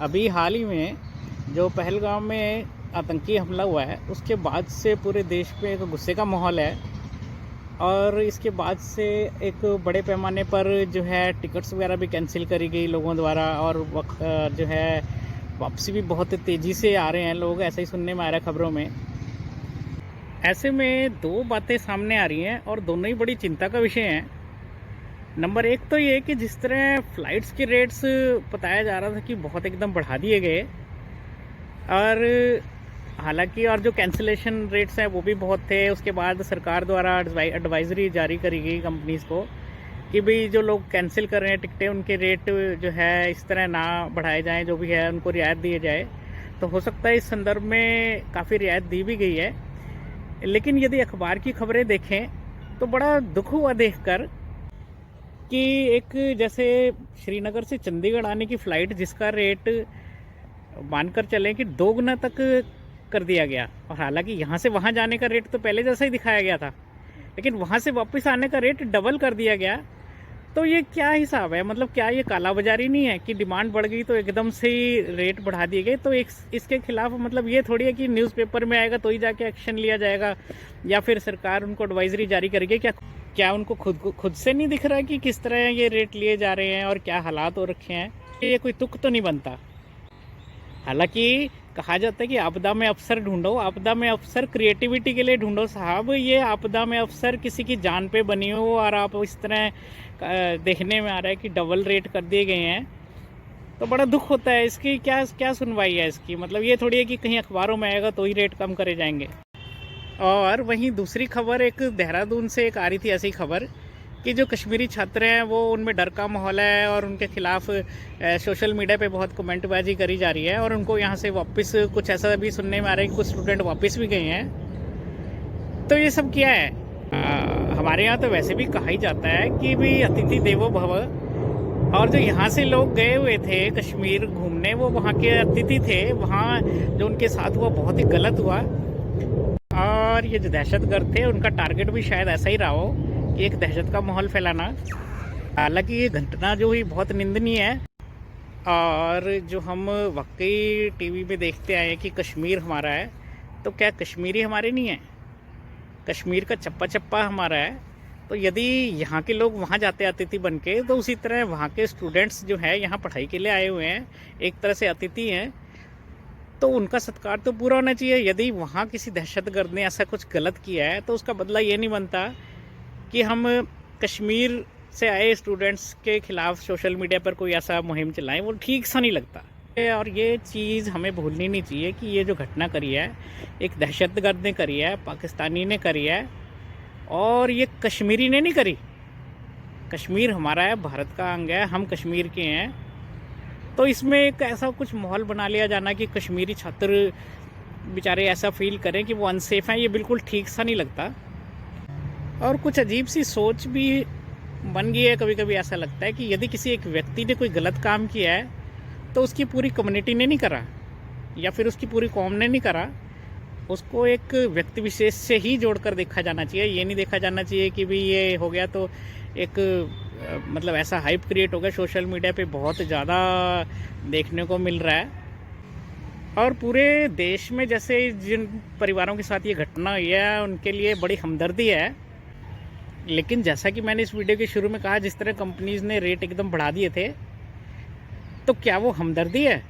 अभी हाल ही में जो पहलगाम में आतंकी हमला हुआ है, उसके बाद से पूरे देश में एक गुस्से का माहौल है। और इसके बाद से एक बड़े पैमाने पर जो है टिकट्स वगैरह भी कैंसिल करी गई लोगों द्वारा, और वक्त जो है वापसी भी बहुत तेज़ी से आ रहे हैं लोग, ऐसा ही सुनने में आ रहा है खबरों में। ऐसे में दो बातें सामने आ रही हैं और दोनों ही बड़ी चिंता का विषय हैं। नंबर एक तो ये कि जिस तरह फ़्लाइट्स के रेट्स बताया जा रहा था कि बहुत एकदम बढ़ा दिए गए, और हालांकि और जो कैंसिलेशन रेट्स हैं वो भी बहुत थे। उसके बाद सरकार द्वारा एडवाइजरी जारी करी गई कंपनीज़ को कि भाई जो लोग कैंसिल कर रहे हैं टिकटें, उनके रेट जो है इस तरह ना बढ़ाए जाएं, जो भी है उनको रियायत दिए जाए। तो हो सकता है इस संदर्भ में काफ़ी रियायत दी भी गई है। लेकिन यदि अखबार की खबरें देखें तो बड़ा दुख हुआ देखकर कि एक जैसे श्रीनगर से चंडीगढ़ आने की फ़्लाइट जिसका रेट मानकर चलें कि 2 गुना तक कर दिया गया, और हालांकि यहाँ से वहाँ जाने का रेट तो पहले जैसा ही दिखाया गया था, लेकिन वहाँ से वापस आने का रेट डबल कर दिया गया। तो ये क्या हिसाब है? मतलब क्या ये कालाबाजारी नहीं है कि डिमांड बढ़ गई तो एकदम से ही रेट बढ़ा दिए गए? तो एक इसके खिलाफ मतलब ये थोड़ी है कि न्यूज़पेपर में आएगा तो ही जाके एक्शन लिया जाएगा, या फिर सरकार उनको एडवाइजरी जारी करेगी। क्या उनको खुद से नहीं दिख रहा कि किस तरह ये रेट लिए जा रहे हैं और क्या हालात हो रखे हैं? ये कोई तुक तो नहीं बनता। हालांकि कहा जाता है कि आपदा में अफसर ढूंढो, आपदा में अफसर क्रिएटिविटी के लिए ढूंढो। साहब, ये आपदा में अफसर किसी की जान पे बनी हो और आप इस तरह देखने में आ रहा है कि डबल रेट कर दिए गए हैं, तो बड़ा दुख होता है। इसकी क्या क्या सुनवाई है इसकी? मतलब ये थोड़ी है कि कहीं अखबारों में आएगा तो ही रेट कम करे जाएंगे। और वहीं दूसरी खबर एक देहरादून से एक आ रही थी, ऐसी खबर कि जो कश्मीरी छात्र हैं वो उनमें डर का माहौल है और उनके खिलाफ सोशल मीडिया पे बहुत कमेंटबाजी करी जा रही है, और उनको यहाँ से वापस कुछ ऐसा भी सुनने में आ रहा है कि कुछ स्टूडेंट वापस भी गए हैं। तो ये सब क्या है? हमारे यहाँ तो वैसे भी कहा ही जाता है कि भाई अतिथि देवो भव, और जो यहाँ से लोग गए हुए थे कश्मीर घूमने वो वहाँ के अतिथि थे। वहाँ जो उनके साथ हुआ बहुत ही गलत हुआ, और ये जो दहशतगर्द थे उनका टारगेट भी शायद ऐसा ही रहा हो कि एक दहशत का माहौल फैलाना। हालांकि ये घटना जो हुई बहुत निंदनीय है, और जो हम वाकई टीवी में देखते आए हैं कि कश्मीर हमारा है, तो क्या कश्मीरी हमारे नहीं है? कश्मीर का चप्पा चप्पा हमारा है। तो यदि यहाँ के लोग वहाँ जाते अतिथि बन के, तो उसी तरह वहाँ के स्टूडेंट्स जो है यहाँ पढ़ाई के लिए आए हुए हैं, एक तरह से अतिथि हैं, तो उनका सत्कार तो पूरा होना चाहिए। यदि वहाँ किसी दहशतगर्द ने ऐसा कुछ गलत किया है तो उसका बदला ये नहीं बनता कि हम कश्मीर से आए स्टूडेंट्स के खिलाफ सोशल मीडिया पर कोई ऐसा मुहिम चलाएं। वो ठीक सा नहीं लगता। और ये चीज़ हमें भूलनी नहीं चाहिए कि ये जो घटना करी है एक दहशतगर्द ने करी है, पाकिस्तानी ने करी है, और ये कश्मीरी ने नहीं करी। कश्मीर हमारा है, भारत का अंग है, हम कश्मीर के हैं। तो इसमें एक ऐसा कुछ माहौल बना लिया जाना कि कश्मीरी छात्र बेचारे ऐसा फील करें कि वो अनसेफ हैं, ये बिल्कुल ठीक सा नहीं लगता। और कुछ अजीब सी सोच भी बन गई है। कभी कभी ऐसा लगता है कि यदि किसी एक व्यक्ति ने कोई गलत काम किया है तो उसकी पूरी कम्युनिटी ने नहीं करा, या फिर उसकी पूरी कौम ने नहीं करा, उसको एक व्यक्ति विशेष से ही जोड़कर देखा जाना चाहिए। ये नहीं देखा जाना चाहिए कि भाई ये हो गया तो एक मतलब ऐसा हाइप क्रिएट हो गया। सोशल मीडिया पे बहुत ज़्यादा देखने को मिल रहा है, और पूरे देश में जैसे जिन परिवारों के साथ ये घटना हुई है उनके लिए बड़ी हमदर्दी है। लेकिन जैसा कि मैंने इस वीडियो के शुरू में कहा, जिस तरह कंपनीज़ ने रेट एकदम बढ़ा दिए थे, तो क्या वो हमदर्दी है?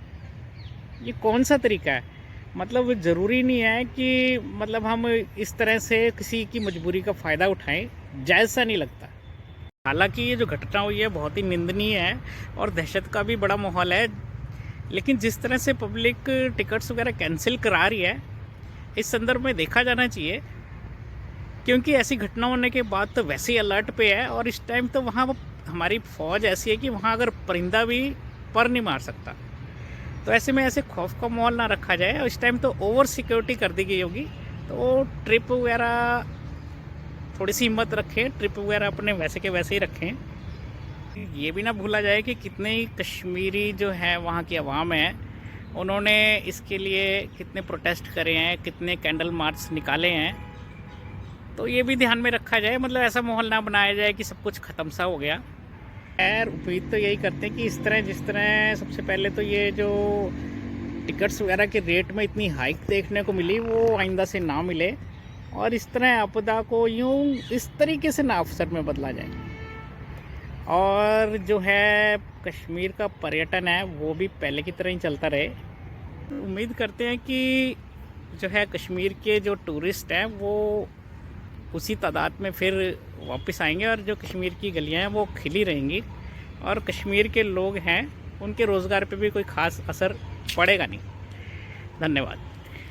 ये कौन सा तरीका है? मतलब ज़रूरी नहीं है कि मतलब हम इस तरह से किसी की मजबूरी का फ़ायदा उठाएं, जायज़ सा नहीं लगता। हालांकि ये जो घटना हुई है बहुत ही निंदनीय है और दहशत का भी बड़ा माहौल है, लेकिन जिस तरह से पब्लिक टिकट्स वगैरह कैंसिल करा रही है, इस संदर्भ में देखा जाना चाहिए। क्योंकि ऐसी घटना होने के बाद तो वैसे ही अलर्ट पे है, और इस टाइम तो वहाँ हमारी फ़ौज ऐसी है कि वहाँ अगर परिंदा भी पर नहीं मार सकता। तो ऐसे में ऐसे खौफ का माहौल ना रखा जाए, और इस टाइम तो ओवर सिक्योरिटी कर दी गई होगी। तो ट्रिप वगैरह थोड़ी सी हिम्मत रखें, ट्रिप वगैरह अपने वैसे के वैसे ही रखें। ये भी ना भूला जाए कि कितने ही कश्मीरी जो है वहाँ की आवाम है, उन्होंने इसके लिए कितने प्रोटेस्ट करे हैं, कितने कैंडल मार्च निकाले हैं। तो ये भी ध्यान में रखा जाए। मतलब ऐसा माहौल ना बनाया जाए कि सब कुछ ख़त्म सा हो गया। खैर उम्मीद तो यही करते हैं कि इस तरह जिस तरह सबसे पहले तो ये जो टिकट्स वगैरह के रेट में इतनी हाइक देखने को मिली वो आइंदा से ना मिले, और इस तरह आपदा को यूं इस तरीके से ना अवसर में बदला जाए, और जो है कश्मीर का पर्यटन है वो भी पहले की तरह ही चलता रहे। उम्मीद करते हैं कि जो है कश्मीर के जो टूरिस्ट हैं वो उसी तादाद में फिर वापस आएंगे, और जो कश्मीर की गलियां हैं वो खिली रहेंगी, और कश्मीर के लोग हैं उनके रोज़गार पे भी कोई ख़ास असर पड़ेगा नहीं। धन्यवाद।